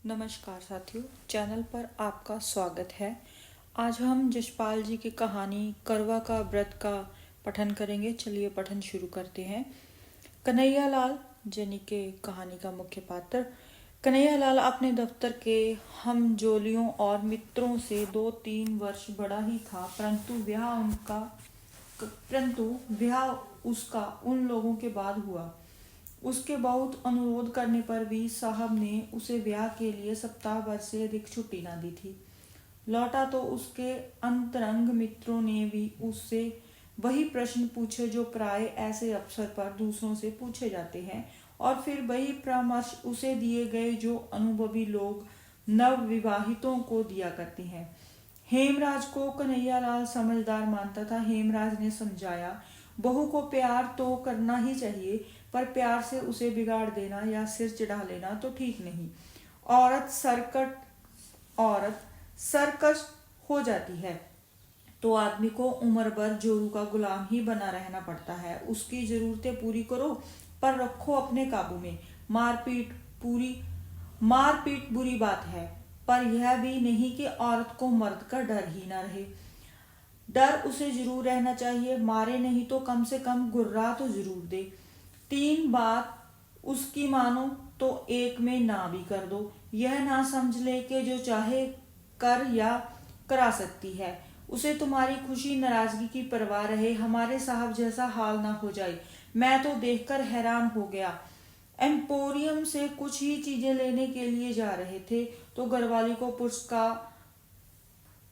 नमस्कार साथियों, चैनल पर आपका स्वागत है। आज हम जसपाल जी की कहानी करवा का व्रत का पठन करेंगे। चलिए पठन शुरू करते हैं। कन्हैयालाल यानी के कहानी का मुख्य पात्र। कन्हैयालाल अपने दफ्तर के हमजोलियों और मित्रों से 2-3 वर्ष बड़ा ही था, परंतु ब्याह उसका उन लोगों के बाद हुआ। उसके बहुत अनुरोध करने पर भी साहब ने उसे ब्याह के लिए सप्ताह भर से अधिक छुट्टी न दी थी। लौटा तो उसके अंतरंग मित्रों ने भी उससे वही प्रश्न पूछे जो प्राय ऐसे अवसर पर दूसरों से पूछे जाते हैं, और फिर वही परामर्श उसे दिए गए जो अनुभवी लोग नव विवाहितों को दिया करते हैं। हेमराज को कन्हैयालाल समझदार मानता था। हेमराज ने समझाया, बहू को प्यार तो करना ही चाहिए, पर प्यार से उसे बिगाड़ देना या सिर चढ़ा लेना तो ठीक नहीं। औरत सरकश हो जाती है तो आदमी को उम्र भर जोरू का गुलाम ही बना रहना पड़ता है। उसकी जरूरतें पूरी करो, पर रखो अपने काबू में। मारपीट बुरी बात है, पर यह भी नहीं कि औरत को मर्द का डर ही ना रहे। डर उसे जरूर रहना चाहिए, मारे नहीं तो कम से कम गुर्रा तो जरूर दे। 3 बात उसकी मानो तो एक में ना भी कर दो। यह ना समझ ले कि जो चाहे कर या करा सकती है। उसे तुम्हारी खुशी नाराजगी की परवाह रहे। हमारे साहब जैसा हाल ना हो जाए। मैं तो देखकर हैरान हो गया। एम्पोरियम से कुछ ही चीजें लेने के लिए जा रहे थे तो घरवाली को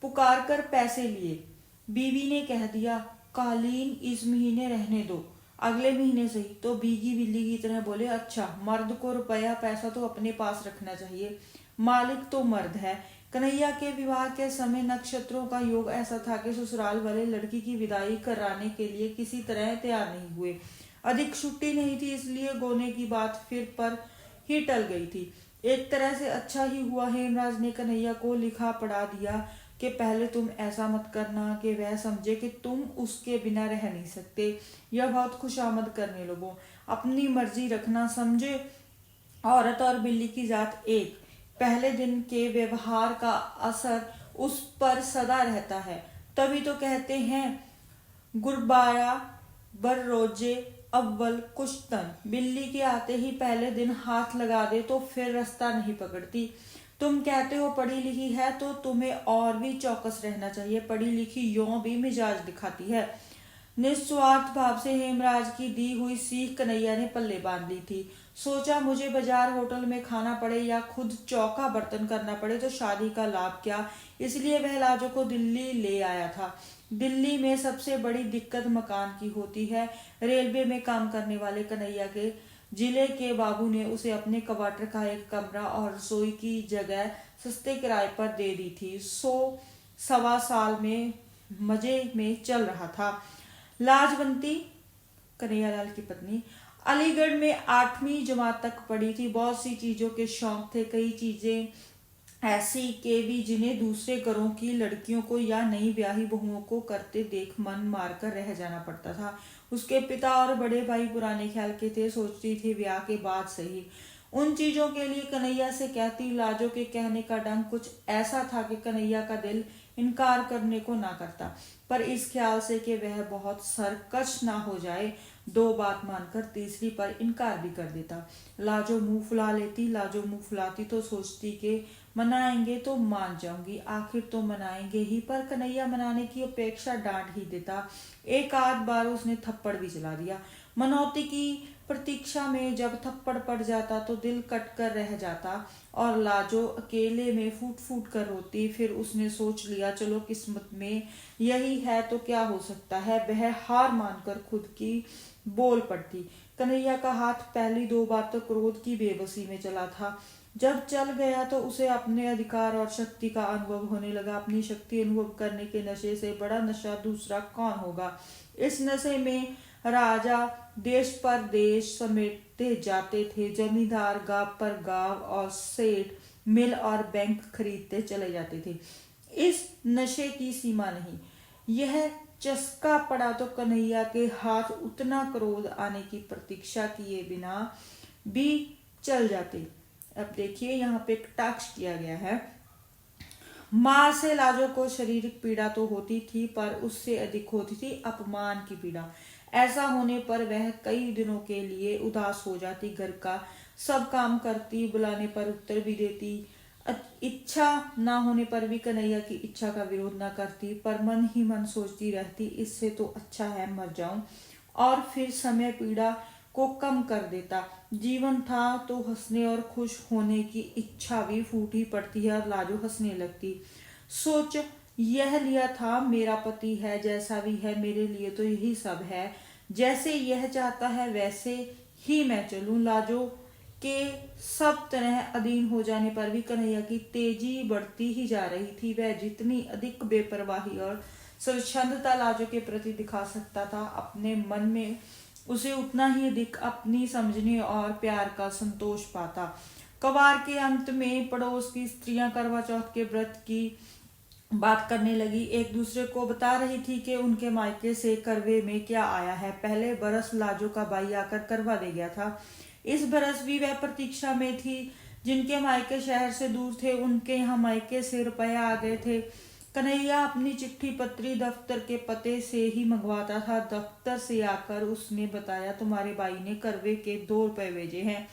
पुकार कर पैसे लिए। बीवी ने कह दिया, कालीन इस महीने रहने दो, अगले महीने सही। तो भीगी बिल्ली की तरह बोले, अच्छा, मर्द को रुपया पैसा तो अपने पास रखना चाहिए, मालिक तो मर्द है। कन्हैया के विवाह के समय नक्षत्रों का योग ऐसा था कि ससुराल वाले लड़की की विदाई कराने के लिए किसी तरह तैयार नहीं हुए। अधिक छुट्टी नहीं थी, इसलिए गोने की बात फिर पर ही टल गई थी। एक तरह से अच्छा ही हुआ हेमराज ने कन्हैया को लिखा पढ़ा दिया कि पहले तुम ऐसा मत करना कि वह समझे कि तुम उसके बिना रह नहीं सकते, यह बहुत खुशामद करने लगो। अपनी मर्जी रखना, समझे। औरत और बिल्ली की जात एक। पहले दिन के व्यवहार का असर उस पर सदा रहता है। तभी तो कहते हैं, गुरबारा बररोजे अव्वल कुश्तन। बिल्ली के आते ही पहले दिन हाथ लगा दे तो फिर रास्ता नहीं पकड़ती। तुम कहते हो पढ़ी लिखी है, तो तुम्हें और भी चौकस रहना चाहिए। पढ़ी लिखी यों भी मिजाज दिखाती है। निस्वार्थ भाव से हेमराज की दी हुई सीख कन्हैया ने पल्ले बांध ली थी। सोचा, मुझे बाजार होटल में खाना पड़े या खुद चौका बर्तन करना पड़े तो शादी का लाभ क्या। इसलिए वह लाजो को दिल्ली ले आया था। दिल्ली में सबसे बड़ी दिक्कत मकान की होती है। रेलवे में काम करने वाले कन्हैया के जिले के बाबू ने उसे अपने क्वार्टर का एक कमरा और रसोई की जगह सस्ते किराए पर दे दी थी। 100 साल में मजे में चल रहा था। लाजवंती, कन्हैयालाल की पत्नी, अलीगढ़ में 8वीं जमात तक पढ़ी थी। बहुत सी चीजों के शौक थे। कई चीजें ऐसी के भी जिन्हें दूसरे घरों की लड़कियों को या नई ब्याही बहुओं को करते देख मन मार कर रह जाना पड़ता था। उसके पिता और बड़े भाई पुराने ख्याल के थे, सोचती थी ब्याह के बाद सही। उन चीजों के लिए कन्हैया से कहती। लाजो के कहने का ढंग कुछ ऐसा था कि कन्हैया का दिल इनकार करने को ना करता, पर इस ख्याल से कि वह बहुत सरकश ना हो जाए, 2 बात मानकर तीसरी पर इनकार भी कर देता। लाजो मुंह फुला लेती। लाजो मुंह फुलाती तो सोचती कि मनाएंगे तो मान जाऊंगी, आखिर तो मनाएंगे ही, पर कन्हैया मनाने की अपेक्षा डांट ही देता। एक आध बार उसने थप्पड़ भी चला दिया। मनौती की प्रतीक्षा में जब थप्पड़ पड़ जाता तो दिल कट कर रह जाता और लाजो अकेले में फूट फूट कर रोती। फिर उसने सोच लिया, चलो किस्मत में यही है तो क्या हो सकता है। वह हार मानकर खुद की बोल पड़ती। कन्हैया का हाथ पहली 2 बार तो क्रोध की बेबसी में चला था। जब चल गया तो उसे अपने अधिकार और शक्ति का अनुभव होने लगा। अपनी शक्ति अनुभव करने के नशे से बड़ा नशा दूसरा कौन होगा। इस नशे में राजा देश पर देश समेटते जाते थे। जमींदार गांव पर गांव और सेठ मिल और बैंक खरीदते चले जाते थे। इस नशे की सीमा नहीं। यह चस्का पड़ा तो कन्हैया के हाथ उतना क्रोध आने की प्रतीक्षा किए बिना भी चल जाते। अब देखिए यहाँ पे कटाक्ष किया गया है। माँ से लाजो को शारीरिक पीड़ा तो होती थी, पर उससे अधिक होती थी अपमान की पीड़ा। ऐसा होने पर वह कई दिनों के लिए उदास हो जाती, घर का सब काम करती, बुलाने पर उत्तर भी देती, इच्छा ना होने पर भी कन्हैया की इच्छा का विरोध ना करती, पर मन ही मन सोचती रहती, इससे तो अच्छा है मर जाऊं। और फिर समय पीड़ा को कम कर देता। जीवन था तो हंसने और खुश होने की इच्छा भी फूटी पड़ती है और लाजो हंसने लगती। सोच यह लिया था, मेरा पति है, जैसा भी है मेरे लिए तो यही सब है, जैसे यह चाहता है वैसे ही मैं चलूं। लाजो के सब तरह अधीन हो जाने पर भी कन्हैया की तेजी बढ़ती ही जा रही थी। वह जितनी अधिक बेपरवाही और स्वच्छंदता लाजो के प्रति दिखा सकता था अपने मन में, उसे उतना ही अधिक अपनी समझने और प्यार का संतोष पाता। कवार के अंत में पड़ोस की स्त्रियां करवा चौथ के व्रत की बात करने लगी, एक दूसरे को बता रही थी कि उनके मायके से करवे में क्या आया है। पहले बरस लाजो का भाई आकर करवा दे गया था, इस बरस भी वह प्रतीक्षा में थी। जिनके मायके शहर से दूर थे, उनके यहाँ मायके से रुपया आ गए थे। कन्हैया अपनी चिट्ठी पत्री दफ्तर के पते से ही मंगवाता था। दफ्तर से आकर उसने बताया, तुम्हारे भाई ने करवे के 2 रुपए भेजे हैं।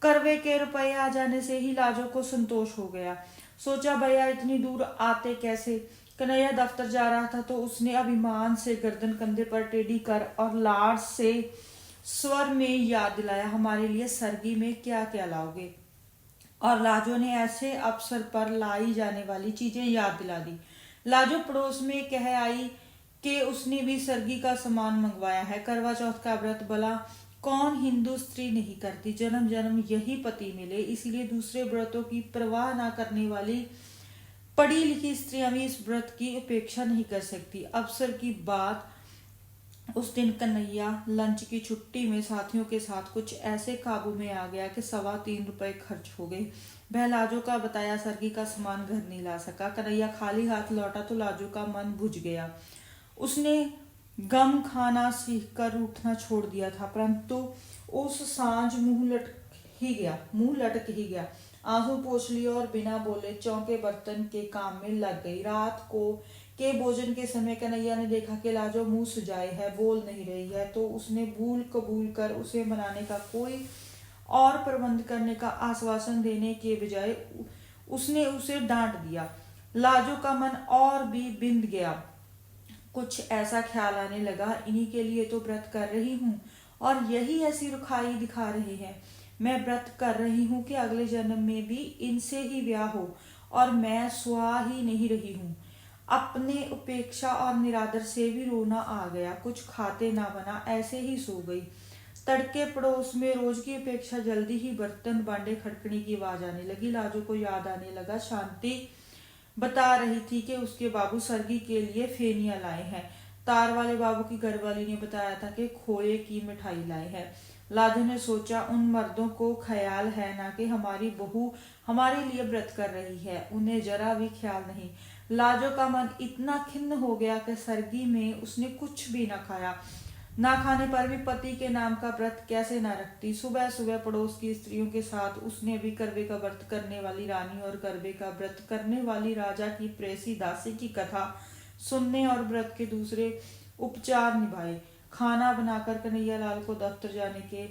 करवे के रुपए आ जाने से ही लाजो को संतोष हो गया। सोचा भैया इतनी दूर आते कैसे। कन्हैया दफ्तर जा रहा था तो उसने अभिमान से गर्दन कंधे पर टेढ़ी कर और लाड़ से स्वर में याद दिलाया, हमारे लिए सरगी में क्या क्या लाओगे। और लाजो ने ऐसे अवसर पर लाई जाने वाली चीजें याद दिला दी। लाजो पड़ोस में कह आई कि उसने भी सरगी का सामान मंगवाया है। करवा चौथ का व्रत भला कौन हिंदू स्त्री नहीं करती, जन्म जन्म यही पति मिले, इसलिए दूसरे व्रतों की परवाह ना करने वाली पढ़ी लिखी स्त्रियां भी इस व्रत की उपेक्षा नहीं कर सकती। अवसर की बात, उस दिन कन्हैया लंच की छुट्टी में साथियों के साथ कुछ ऐसे काबू में आ गया कि 3.25 रुपए खर्च हो गए। वह लाजो का बताया सरगी का सामान घर नहीं ला सका। कन्हैया खाली हाथ लौटा तो लाजो का मन बुझ गया। उसने गम खाना सीख कर उठना छोड़ दिया था, परंतु उस सांझ मुंह लटक ही गया। आंसू पोंछ लिए और बिना बोले चौके बर्तन के काम में लग गई। रात को के भोजन के समय कन्हैया ने देखा कि लाजो मुंह सुजाए है, बोल नहीं रही है, तो उसने भूल कबूल कर उसे मनाने का कोई और प्रबंध करने का आश्वासन देने के बजाय उसने उसे डांट दिया। लाजो का मन और भी बिंद गया। कुछ ऐसा ख्याल आने लगा, इन्हीं के लिए तो व्रत कर रही हूँ और यही ऐसी रुखाई दिखा रहे हैं। मैं व्रत कर रही हूँ कि अगले जन्म में भी इनसे ही ब्याह हो, और मैं सुहा ही नहीं रही हूँ। अपने उपेक्षा और निरादर से भी रोना आ गया। कुछ खाते ना बना, ऐसे ही सो गई। तड़के पड़ोस में रोज की अपेक्षा जल्दी ही बर्तन बांडे खड़कने की आवाज आने लगी। लाजो को याद आने लगा, शांति बता रही थी कि उसके बाबू सरगी के लिए फेनिया लाए हैं। तार वाले बाबू की घरवाली ने बताया था कि खोए की मिठाई लाए हैं। लाजो ने सोचा, उन मर्दों को ख्याल है ना कि हमारी बहू हमारे लिए व्रत कर रही है, उन्हें जरा भी ख्याल नहीं। लाजो का मन इतना खिन्न हो गया कि सरगी में उसने कुछ भी न खाया। ना खाने पर भी पति के नाम का व्रत कैसे ना रखती। सुबह सुबह पड़ोस की स्त्रियों के साथ उसने भी करवे का व्रत करने वाली रानी और करवे का व्रत करने वाली राजा की प्रेसी दासी की कथा सुनने और व्रत के दूसरे उपचार निभाए। खाना बनाकर कन्हैया लाल को दफ्तर जाने के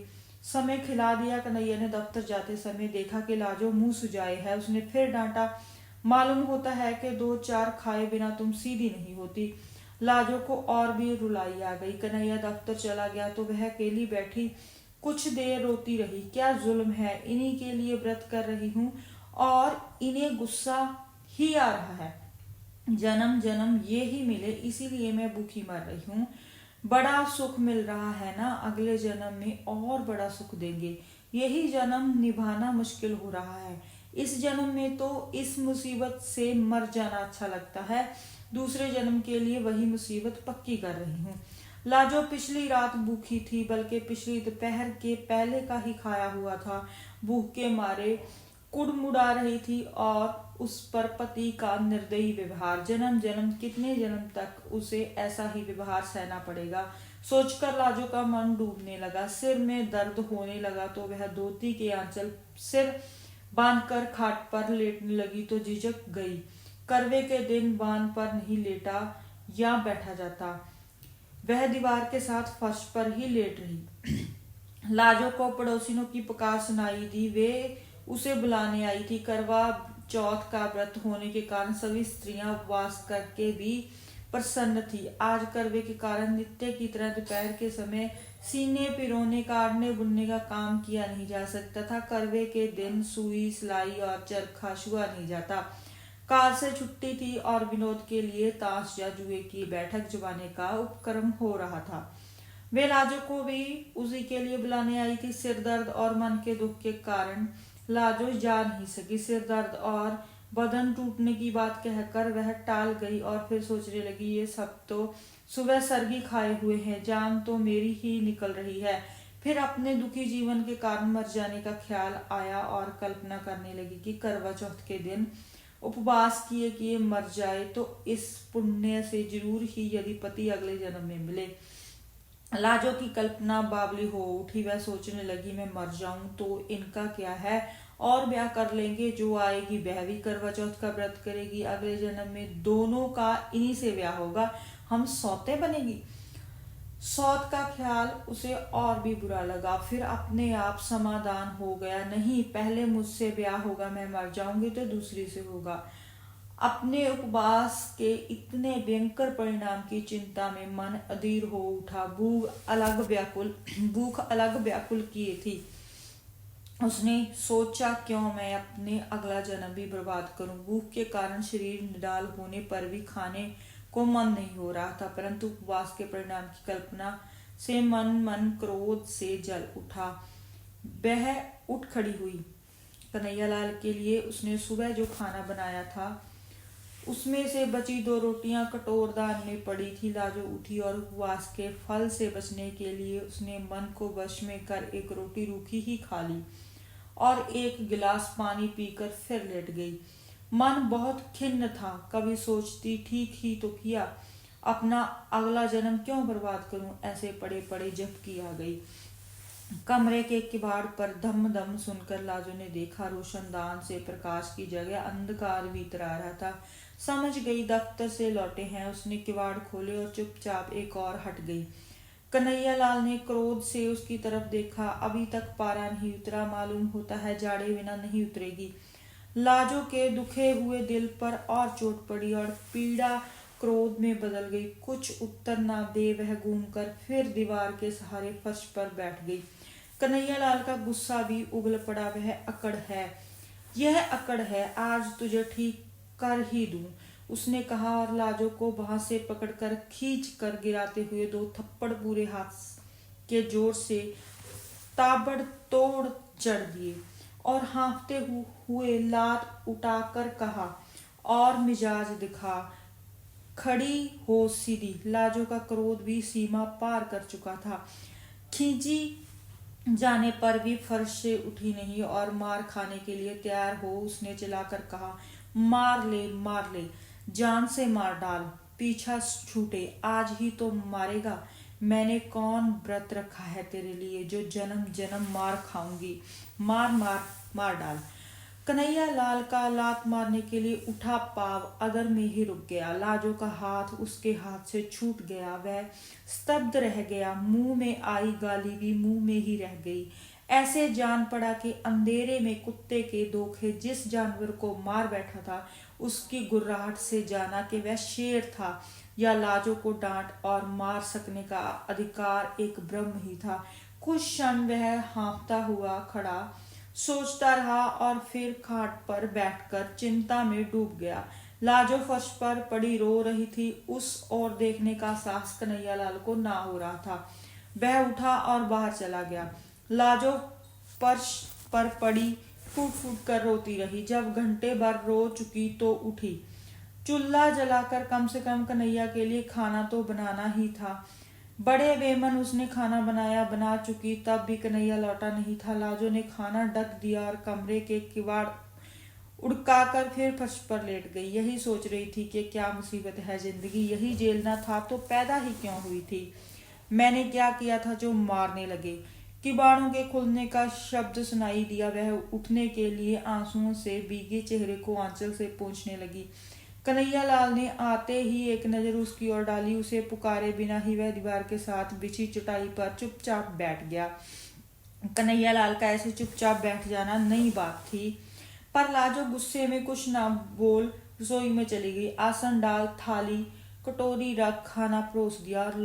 समय खिला दिया। कन्हैया ने दफ्तर जाते समय देखा कि लाजो मुंह सुजाए है। उसने फिर डांटा, मालूम होता है कि 2-4 खाए बिना तुम सीधी नहीं होती। लाजो को और भी रुलाई आ गई। कन्हैया दफ्तर चला गया तो वह अकेली बैठी कुछ देर रोती रही। क्या जुल्म है, इन्हीं के लिए व्रत कर रही हूँ और इन्हें गुस्सा ही आ रहा है। जन्म जन्म ये ही मिले, इसीलिए मैं भूखी मर रही हूँ। बड़ा सुख मिल रहा है ना, अगले जन्म में और बड़ा सुख देंगे। यही जन्म निभाना मुश्किल हो रहा है। इस जन्म में तो इस मुसीबत से मर जाना अच्छा लगता है, दूसरे जन्म के लिए वही मुसीबत पक्की कर रही हूँ। लाजो पिछली रात भूखी थी, बल्कि पिछली दोपहर के पहले का ही खाया हुआ था। भूख के मारे कुड़मुड़ा रही थी और उस पर पति का निर्दयी व्यवहार, जन्म जन्म कितने जन्म तक उसे ऐसा ही व्यवहार सहना पड़ेगा, सोचकर लाजो का मन डूबने लगा। सिर में दर्द होने लगा तो वह धोती के आंचल सिर बांधकर खाट पर लेटने लगी तो झिझक गई। करवे के दिन बांध पर नहीं लेटा या बैठा जाता, वह दीवार के साथ फर्श पर ही लेट रही। लाजो को पड़ोसिनों की पुकार सुनाई दी। वे उसे बुलाने आई थी। करवा चौथ का व्रत होने के कारण सभी स्त्रियां उपवास करके भी प्रसन्न थी। आज करवे के कारण नित्य की तरह दोपहर के समय सीने पिरोने, काटने बुनने का काम किया नहीं जा सकता था। करवे के दिन सुई, सिलाई और चरखा छुआ नहीं जाता। कार से छुट्टी थी और विनोद के लिए ताश या जुए की बैठक जमाने का उपक्रम हो रहा था। वे लाजो को भी उसी के लिए बुलाने आई थी। सिर दर्द और मन के दुख के कारण लाजो जा नहीं सकी। सिर दर्द और बदन टूटने की बात कहकर वह टाल गई और फिर सोचने लगी, ये सब तो सुबह सरगी खाए हुए हैं, जान तो मेरी ही निकल रही है। फिर अपने दुखी जीवन के कारण मर जाने का ख्याल आया और कल्पना करने लगी कि करवा चौथ के दिन उपवास किए किए मर जाए तो इस पुण्य से जरूर ही यदि पति अगले जन्म में मिले। लाजो की कल्पना बावली हो उठी। वह सोचने लगी, मैं मर जाऊं तो इनका क्या है, और ब्याह कर लेंगे। जो आएगी वह भी करवा चौथ का व्रत करेगी, अगले जन्म में दोनों का इन्हीं से ब्याह होगा, हम सौते बनेगी। सौत का ख्याल उसे और भी बुरा लगा। फिर अपने आप समाधान हो गया, नहीं पहले मुझसे ब्याह होगा, मैं मर जाऊंगी तो दूसरी से होगा। अपने उपवास के इतने भयंकर परिणाम की चिंता में मन अधीर हो उठा। भूख अलग व्याकुल किए थी। उसने सोचा, क्यों मैं अपने अगला जन्म भी बर्बाद करूं। भूख के कारण शरीर निडाल होने पर भी खाने को मन नहीं हो रहा था, परंतु उपवास के परिणाम की कल्पना से मन क्रोध से जल उठा। वह उठ खड़ी हुई। कन्हैयालाल के लिए उसने सुबह जो खाना बनाया था उसमें से बची 2 रोटियां कटोरदान में पड़ी थी। लाजो उठी और उपवास के फल से बचने के लिए उसने मन को वश में कर 1 रोटी रूखी ही खा ली और 1 गिलास पानी पीकर फिर लेट गई। मन बहुत खिन्न था। कभी सोचती, ठीक ही तो किया, अपना अगला जन्म क्यों बर्बाद करूं। ऐसे पड़े पड़े झपकी आ गई। कमरे के किवाड़ पर धम धम सुनकर लाजो ने देखा, रोशनदान से प्रकाश की जगह अंधकार भीतर आ रहा था। समझ गई दफ्तर से लौटे हैं। उसने किवाड़ खोले और चुपचाप एक और हट गई। कन्हैयालाल ने क्रोध से उसकी तरफ देखा। अभी तक पारा नहीं उतरा, मालूम होता है जाड़े बिना नहीं उतरेगी। लाजो के दुखे हुए दिल पर और चोट पड़ी और पीड़ा क्रोध में बदल गई। कुछ उत्तर ना दे वह घूमकर फिर दीवार के सहारे फर्श पर बैठ गई। कन्हैयालाल का गुस्सा भी उगल पड़ा। वह अकड़ है, यह अकड़ है, आज तुझे ठीक कर ही दूं, उसने कहा और लाजो को वहां से पकड़कर खींच कर गिराते हुए 2 थप्पड़ पूरे हाथ के जोर से ताबड़तोड़ जड़ दिए और हाँफते हुए लात उठाकर कहा, और मिजाज दिखा, खड़ी हो सीधी। लाजो का क्रोध भी सीमा पार कर चुका था। खींची जाने पर भी फर्श से उठी नहीं और मार खाने के लिए तैयार हो उसने चिल्लाकर कहा, मार ले, जान से मार डाल, पीछा छूटे, आज ही तो मारेगा। मैंने कौन व्रत रखा है तेरे लिए जो जन्म जन्म मार खाऊंगी। मार डाल। कन्हैयालाल का लात मारने के लिए उठा पाव अदर में ही रुक गया। लाजो का हाथ उसके हाथ से छूट गया। वह स्तब्ध रह गया। मुंह में आई गाली भी मुंह में ही रह गई। ऐसे जान पड़ा कि अंधेरे में कुत्ते के धोखे जिस जानवर को मार बैठा था उसकी गुर्राहट से जाना कि वह शेर था या लाजो को डांट और मार सकने का अधिकार एक ब्रह्म ही था। कुछ क्षण वह हाँफता हुआ खड़ा सोचता रहा और फिर खाट पर बैठकर चिंता में डूब गया। लाजो फर्श पर पड़ी रो रही थी। उस ओर देखने का साहस कन्हैयालाल को ना हो रहा था। वह उठा और बाहर चला गया। लाजो फर्श पर पड़ी फूट फूट कर रोती रही। जब घंटे भर रो चुकी तो उठी। चूल्हा जलाकर कम से कम कन्हैया के लिए खाना तो बनाना ही था। बड़े बेमन उसने खाना बना चुकी, तब भी कन्हैया लौटा नहीं था। लाजो ने खाना ढक दिया और कमरे के किवाड़ उड़काकर फिर फर्श पर लेट गई। यही सोच रही थी कि क्या मुसीबत है जिंदगी, यही झेलना था तो पैदा ही क्यों हुई थी। मैंने क्या किया था जो मारने लगे। किवाड़ों के खुलने का शब्द सुनाई दिया। वह उठने के लिए आंसुओं से भीगे चेहरे को आंचल से पोंछने लगी। कन्हैयालाल ने आते ही एक नजर उसकी ओर डाली। उसे पुकारे बिना ही वह दीवार के साथ बिछी चटाई पर चुपचाप बैठ गया। कन्हैयालाल का ऐसे चुपचाप बैठ जाना नई बात थी, पर लाजो गुस्से में कुछ ना बोल रसोई में चली गई। आसन डाल, थाली कटोरी रख, खाना परोस दिया और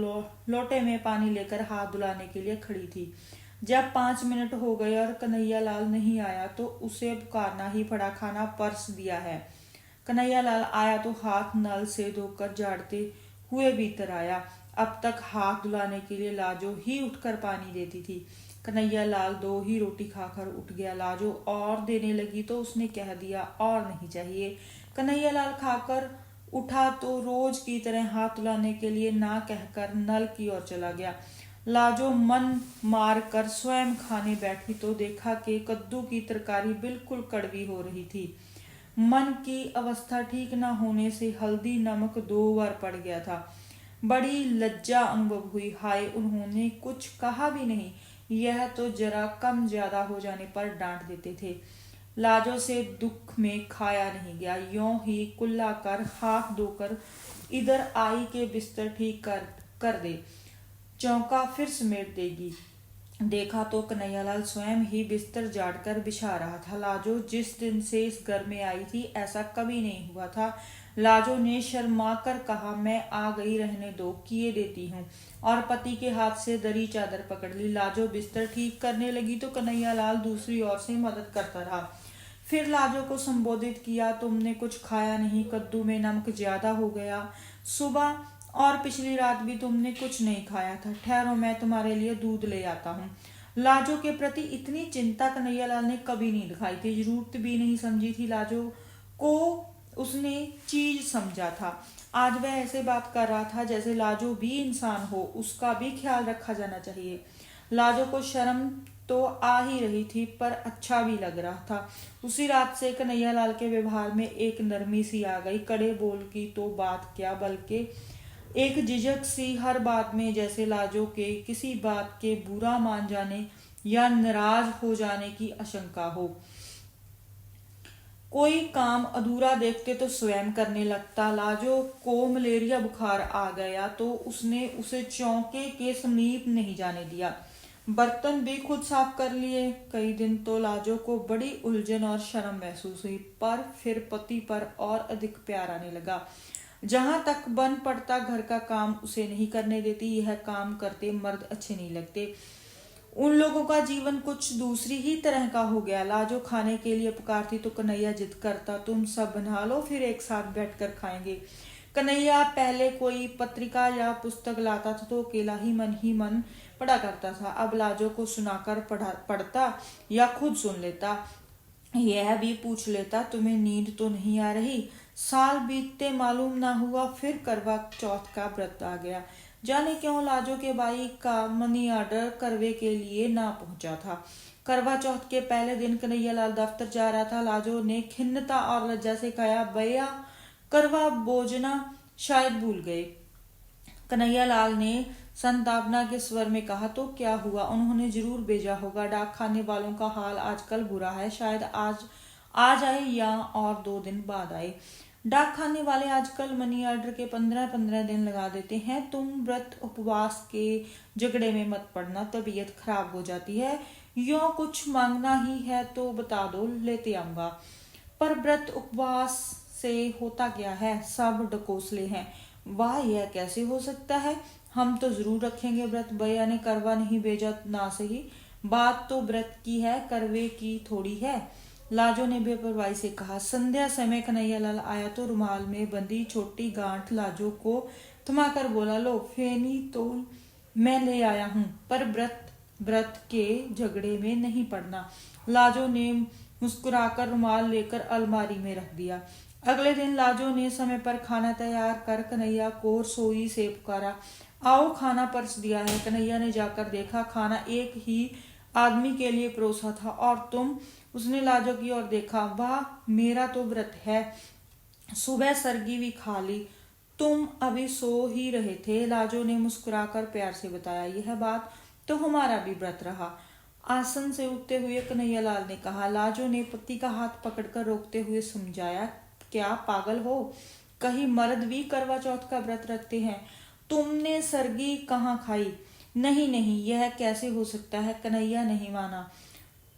लोटे में पानी लेकर हाथ धुलाने के लिए खड़ी थी। जब 5 मिनट हो गए और कन्हैयालाल नहीं आया तो उसे पुकारना ही पड़ा। खाना परस दिया है। कन्हैयालाल आया तो हाथ नल से धोकर झाड़ते हुए भीतर आया। अब तक हाथ धुलाने के लिए लाजो ही उठकर पानी देती थी। कन्हैयालाल 2 ही रोटी खाकर उठ गया। लाजो और देने लगी तो उसने कह दिया, और नहीं चाहिए। कन्हैयालाल खाकर उठा तो रोज की तरह हाथ धुलाने के लिए ना कहकर नल की ओर चला गया। लाजो मन मार कर स्वयं खाने बैठी तो देखा कि कद्दू की तरकारी बिल्कुल कड़वी हो रही थी। मन की अवस्था ठीक न होने से हल्दी नमक 2 बार पड़ गया था। बड़ी लज्जा अनुभव हुई। हाय, उन्होंने कुछ कहा भी नहीं। यह तो जरा कम ज्यादा हो जाने पर डांट देते थे। लाजो से दुख में खाया नहीं गया। यों ही कुल्ला कर हाथ धोकर इधर आई के बिस्तर ठीक कर दे, चौका फिर समेट देगी। देखा तो कन्हैयालाल स्वयं ही बिस्तर झाड़कर बिछा रहा था। लाजो जिस दिन से इस घर में आई थी ऐसा कभी नहीं हुआ था। लाजो ने शर्मा कर कहा, मैं आ गई, रहने दो, किए देती हूँ, और पति के हाथ से दरी चादर पकड़ ली। लाजो बिस्तर ठीक करने लगी तो कन्हैयालाल दूसरी ओर से मदद करता रहा। फिर लाजो को संबोधित किया, तुमने कुछ खाया नहीं, कद्दू में नमक ज्यादा हो गया, सुबह और पिछली रात भी तुमने कुछ नहीं खाया था। ठहरो, मैं तुम्हारे लिए दूध ले आता हूँ। लाजो के प्रति इतनी चिंता कन्हैयालाल ने कभी नहीं दिखाई थी। जरूरत भी नहीं समझी थी। लाजो को उसने चीज समझा था। आज वह ऐसे बात कर रहा था जैसे लाजो भी इंसान हो, उसका भी ख्याल रखा जाना चाहिए। लाजो को शर्म तो आ ही रही थी, पर अच्छा भी लग रहा था। उसी रात से कन्हैयालाल के व्यवहार में एक नरमी सी आ गई। कड़े बोल की तो बात क्या, बल्कि एक झिझक सी हर बात में, जैसे लाजो के किसी बात के बुरा मान जाने या नाराज हो जाने की आशंका हो। कोई काम अधूरा देखते तो स्वयं करने लगता। लाजो को मलेरिया बुखार आ गया तो उसने उसे चौके के समीप नहीं जाने दिया। बर्तन भी खुद साफ कर लिए। कई दिन तो लाजो को बड़ी उलझन और शर्म महसूस हुई, पर फिर पति पर और अधिक प्यार आने लगा। जहां तक बन पड़ता घर का काम उसे नहीं करने देती। यह काम करते मर्द अच्छे नहीं लगते। उन लोगों का जीवन कुछ दूसरी ही तरह का हो गया। लाजो खाने के लिए पुकारती तो कन्हैया जिद करता, तुम सब बना लो, फिर एक साथ बैठकर खाएंगे। कन्हैया पहले कोई पत्रिका या पुस्तक लाता था तो अकेला ही मन पढ़ा करता था। अब लाजो को सुनाकर पढ़ता या खुद सुन लेता। यह भी पूछ लेता, तुम्हें नींद तो नहीं आ रही? साल बीतते मालूम ना हुआ, फिर करवा चौथ का व्रत आ गया। जाने क्यों लाजो के भाई का मनी ऑर्डर करवे के लिए ना पहुंचा था। करवा चौथ के पहले दिन कन्हैयालाल दफ्तर जा रहा था। लाजो ने खिन्नता और लज्जा से कहा, भैया करवा भोजना शायद भूल गए। कन्हैयालाल ने संतापना के स्वर में कहा, तो क्या हुआ, उन्होंने जरूर भेजा होगा। डाक खाने वालों का हाल आजकल बुरा है, शायद आज आ जाए या और 2 दिन बाद आए। डाक खाने वाले आजकल मनी ऑर्डर के 15-15 दिन लगा देते हैं। तुम व्रत उपवास के झगड़े में मत पड़ना, तबीयत खराब हो जाती है। यो कुछ मांगना ही है तो बता दो, लेते आऊंगा। पर व्रत उपवास से होता क्या है, सब डकोसले हैं। वाह, यह कैसे हो सकता है? हम तो जरूर रखेंगे व्रत। भैया ने करवा नहीं भेजा ना सही, बात तो व्रत की है, करवे की थोड़ी है। लाजो ने बेपरवाही से कहा। संध्या समय कन्हैयालाल आया तो रुमाल में बंधी छोटी गांठ लाजो को थमाकर बोला, लो फेनी तो मैं ले आया हूँ, पर व्रत के झगड़े में नहीं पड़ना। लाजो ने मुस्कुराकर रुमाल लेकर अलमारी में रख दिया। अगले दिन लाजो ने समय पर खाना तैयार कर कन्हैया को रसोई से पुकारा, आओ खाना परस दिया है। कन्हैया ने जाकर देखा, खाना एक ही आदमी के लिए परोसा था, और तुम? उसने लाजो की ओर देखा, वाह, मेरा तो व्रत है, सुबह सरगी भी खा ली, तुम अभी सो ही रहे थे। लाजो ने मुस्कुराकर प्यार से बताया, यह बात तो हमारा भी व्रत रहा। आसन से उठते हुए कन्हैयालाल ने कहा। लाजो ने पति का हाथ पकड़कर रोकते हुए समझाया, क्या पागल हो? कहीं मर्द भी करवा चौथ का व्रत रखते हैं? तुमने सरगी कहाँ खाई? नहीं नहीं, यह कैसे हो सकता है? कन्हैया नहीं माना।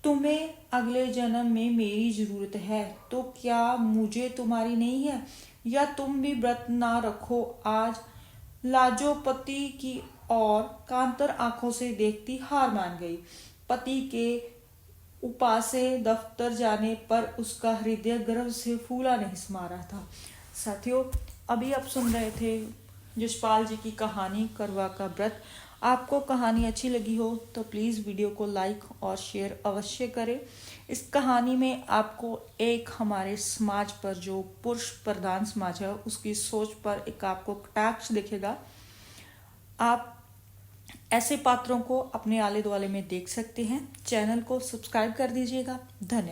तुम्हें अगले जन्म में मेरी जरूरत है तो क्या मुझे तुम्हारी नहीं है? या तुम भी व्रत ना रखो आज? लाजो पति की और कांतर आंखों से देखती हार मान गई। पति के उपासे दफ्तर जाने पर उसका हृदय गर्व से फूला नहीं समा रहा था। साथियों, अभी आप सुन रहे थे यशपाल जी की कहानी करवा का व्रत। आपको कहानी अच्छी लगी हो तो प्लीज़ वीडियो को लाइक और शेयर अवश्य करें। इस कहानी में आपको एक हमारे समाज पर, जो पुरुष प्रधान समाज है, उसकी सोच पर एक आपको कटाक्ष दिखेगा। आप ऐसे पात्रों को अपने आले दुआले में देख सकते हैं। चैनल को सब्सक्राइब कर दीजिएगा। धन्यवाद।